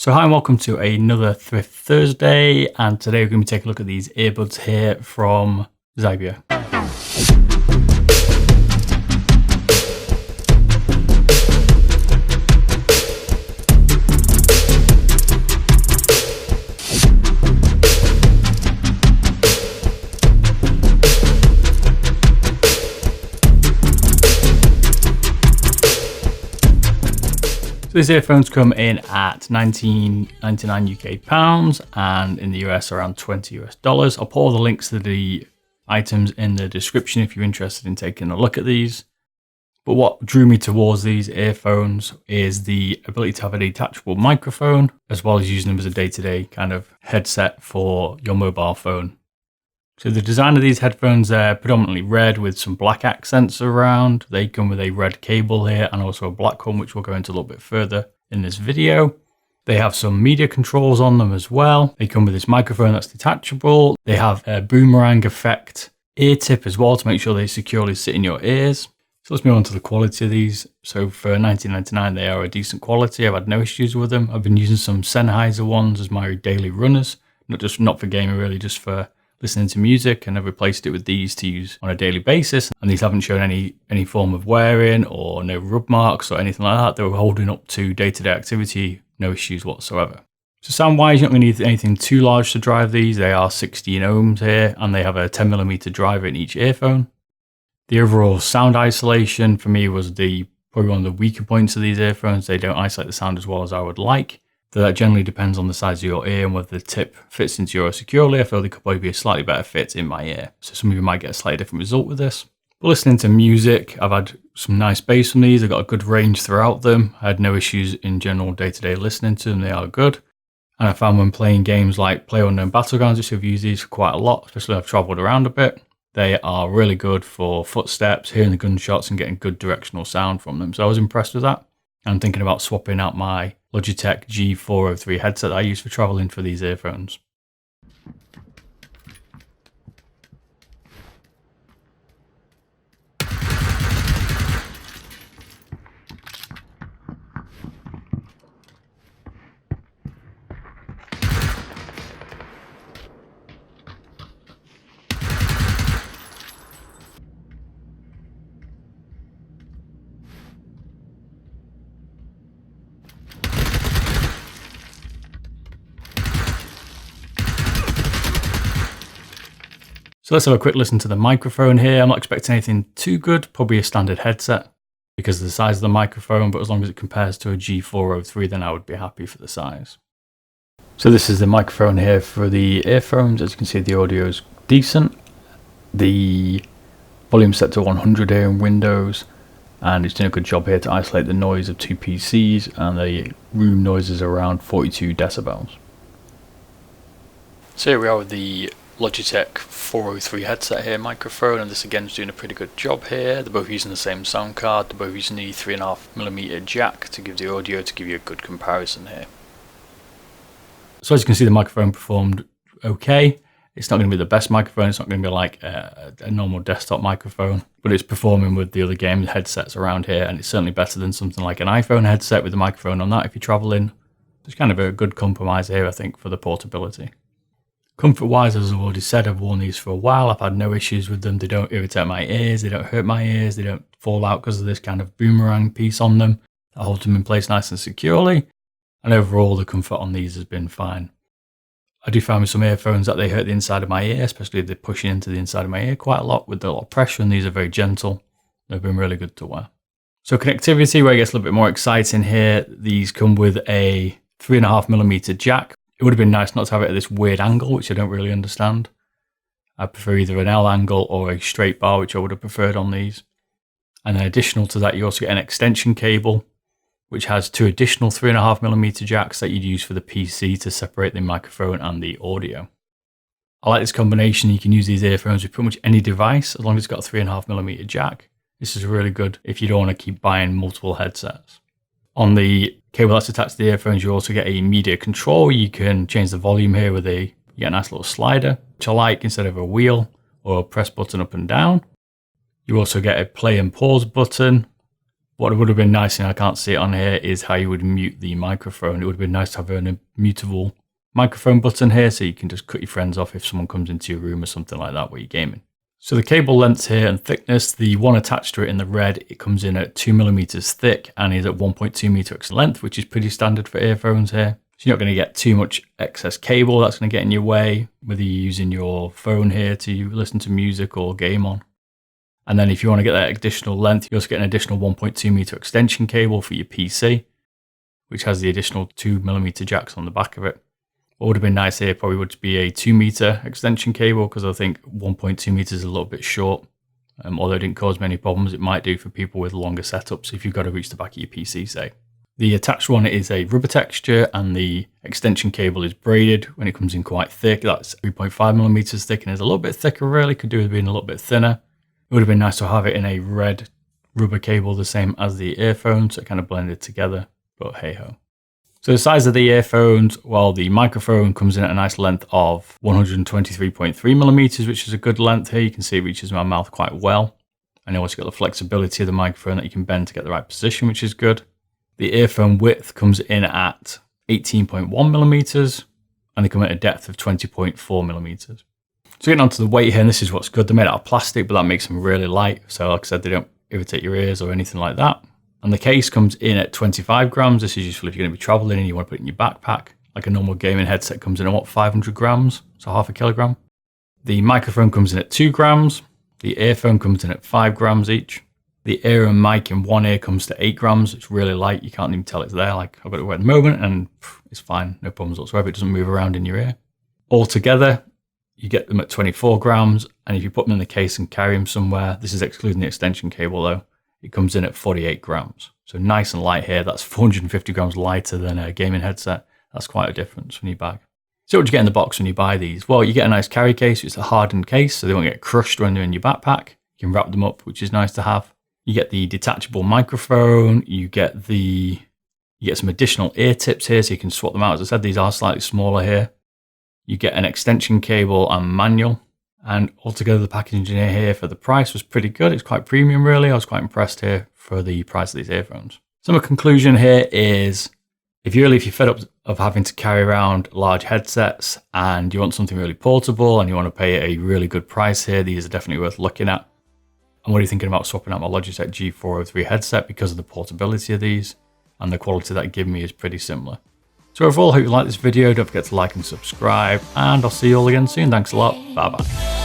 So hi and welcome to another Thrift Thursday, and today we're going to be taking a look at these earbuds here from Xiberia. So these earphones come in at $19.99 UK pounds, and in the US around $20 US. I'll put all the links to the items in the description if you're interested in taking a look at these. But what drew me towards these earphones is the ability to have a detachable microphone, as well as using them as a day-to-day kind of headset for your mobile phone. So the design of these headphones, are predominantly red with some black accents around. They come with a red cable here and also a black one, which we'll go into a little bit further in this video. They have some media controls on them as well. They come with this microphone that's detachable. They have a boomerang effect ear tip as well to make sure they securely sit in your ears. So let's move on to the quality of these. So for $19.99, they are a decent quality. I've had no issues with them. I've been using some Sennheiser ones as my daily runners, not for gaming really, just for listening to music, and I've replaced it with these to use on a daily basis. And these haven't shown any form of wearing or no rub marks or anything like that. They were holding up to day-to-day activity, no issues whatsoever. So sound-wise, you're not going to need anything too large to drive these. They are 16 ohms here, and they have a 10mm driver in each earphone. The overall sound isolation for me was probably one of the weaker points of these earphones. They don't isolate the sound as well as I would like. So that generally depends on the size of your ear and whether the tip fits into your ear securely. I feel they could probably be a slightly better fit in my ear. So some of you might get a slightly different result with this. But listening to music, I've had some nice bass from these. I've got a good range throughout them. I had no issues in general day-to-day listening to them. They are good. And I found when playing games like PlayerUnknown's Battlegrounds, which I've used these for quite a lot, especially when I've traveled around a bit, they are really good for footsteps, hearing the gunshots and getting good directional sound from them. So I was impressed with that. I'm thinking about swapping out my Logitech G403 headset that I use for traveling for these earphones. So let's have a quick listen to the microphone here. I'm not expecting anything too good, probably a standard headset because of the size of the microphone, but as long as it compares to a G403, then I would be happy for the size. So this is the microphone here for the earphones. As you can see, the audio is decent. The volume set to 100 here in Windows, and it's doing a good job here to isolate the noise of two PCs, and the room noise is around 42 decibels. So here we are with the Logitech 403 headset here, microphone, and this again is doing a pretty good job here. They're both using the same sound card, they're both using the 3.5mm jack to give the audio, to give you a good comparison here. So as you can see, the microphone performed okay. It's not going to be the best microphone, it's not going to be like a normal desktop microphone, but it's performing with the other game headsets around here, and it's certainly better than something like an iPhone headset with a microphone on that if you're traveling. It's kind of a good compromise here, I think, for the portability. Comfort-wise, as I've already said, I've worn these for a while. I've had no issues with them. They don't irritate my ears, they don't hurt my ears, they don't fall out because of this kind of boomerang piece on them that holds them in place nice and securely. And overall, the comfort on these has been fine. I do find with some earphones that they hurt the inside of my ear, especially if they're pushing into the inside of my ear quite a lot with a lot of pressure, and these are very gentle. They've been really good to wear. So connectivity, where it gets a little bit more exciting here, these come with a 3.5mm jack. It would have been nice not to have it at this weird angle, which I don't really understand. I prefer either an L angle or a straight bar, which I would have preferred on these. And then additional to that, you also get an extension cable, which has two additional 3.5mm jacks that you'd use for the PC to separate the microphone and the audio. I like this combination. You can use these earphones with pretty much any device, as long as it's got a 3.5mm jack. This is really good if you don't want to keep buying multiple headsets. On the cable that's attached to the earphones, you also get a media control. You can change the volume here with you get a nice little slider, which I like, instead of a wheel or a press button up and down. You also get a play and pause button, What would have been nice, and I can't see it on here, is how you would mute the microphone. It would have been nice to have a mutable microphone button here, so you can just cut your friends off if someone comes into your room or something like that where you're gaming. So the cable length here and thickness, the one attached to it in the red, it comes in at 2mm thick and is at 1.2m length, which is pretty standard for earphones here. So you're not going to get too much excess cable that's going to get in your way, whether you're using your phone here to listen to music or game on. And then if you want to get that additional length, you also get an additional 1.2m extension cable for your PC, which has the additional 2mm jacks on the back of it. What would have been nice here probably would be a 2m extension cable, because I think 1.2m is a little bit short. Although it didn't cause many problems, it might do for people with longer setups if you've got to reach the back of your PC, say. The attached one is a rubber texture, and the extension cable is braided when it comes in quite thick. That's 3.5mm thick and is a little bit thicker really, could do with being a little bit thinner. It would have been nice to have it in a red rubber cable, the same as the earphones, so it kind of blended together, but hey ho. So the size of the earphones, well, the microphone comes in at a nice length of 123.3mm, which is a good length here. You can see it reaches my mouth quite well. And you also got the flexibility of the microphone that you can bend to get the right position, which is good. The earphone width comes in at 18.1mm, and they come at a depth of 20.4mm. So getting onto the weight here, and this is what's good. They're made out of plastic, but that makes them really light. So like I said, they don't irritate your ears or anything like that. And the case comes in at 25 grams. This is useful if you're going to be traveling and you want to put it in your backpack. Like a normal gaming headset comes in at 500 grams, so half a kilogram. The microphone comes in at 2 grams. The earphone comes in at 5 grams each. The ear and mic in one ear comes to 8 grams. It's really light. You can't even tell it's there. Like I've got it at the moment and it's fine. No problems whatsoever. It doesn't move around in your ear. Altogether, you get them at 24 grams. And if you put them in the case and carry them somewhere, this is excluding the extension cable though, it comes in at 48 grams. So nice and light here. That's 450 grams lighter than a gaming headset. That's quite a difference when you bag. So what do you get in the box when you buy these? Well, you get a nice carry case. It's a hardened case, so they won't get crushed when they're in your backpack. You can wrap them up, which is nice to have. You get the detachable microphone. You get some additional ear tips here, so you can swap them out. As I said, these are slightly smaller here. You get an extension cable and manual. And altogether, the packaging here for the price was pretty good. It's quite premium, really. I was quite impressed here for the price of these earphones. So my conclusion here is, if you're fed up of having to carry around large headsets and you want something really portable and you want to pay a really good price here, these are definitely worth looking at. I'm already thinking about swapping out my Logitech G403 headset because of the portability of these, and the quality that it gives me is pretty similar. So overall, I hope you like this video. Don't forget to like and subscribe, and I'll see you all again soon. Thanks a lot. Bye bye.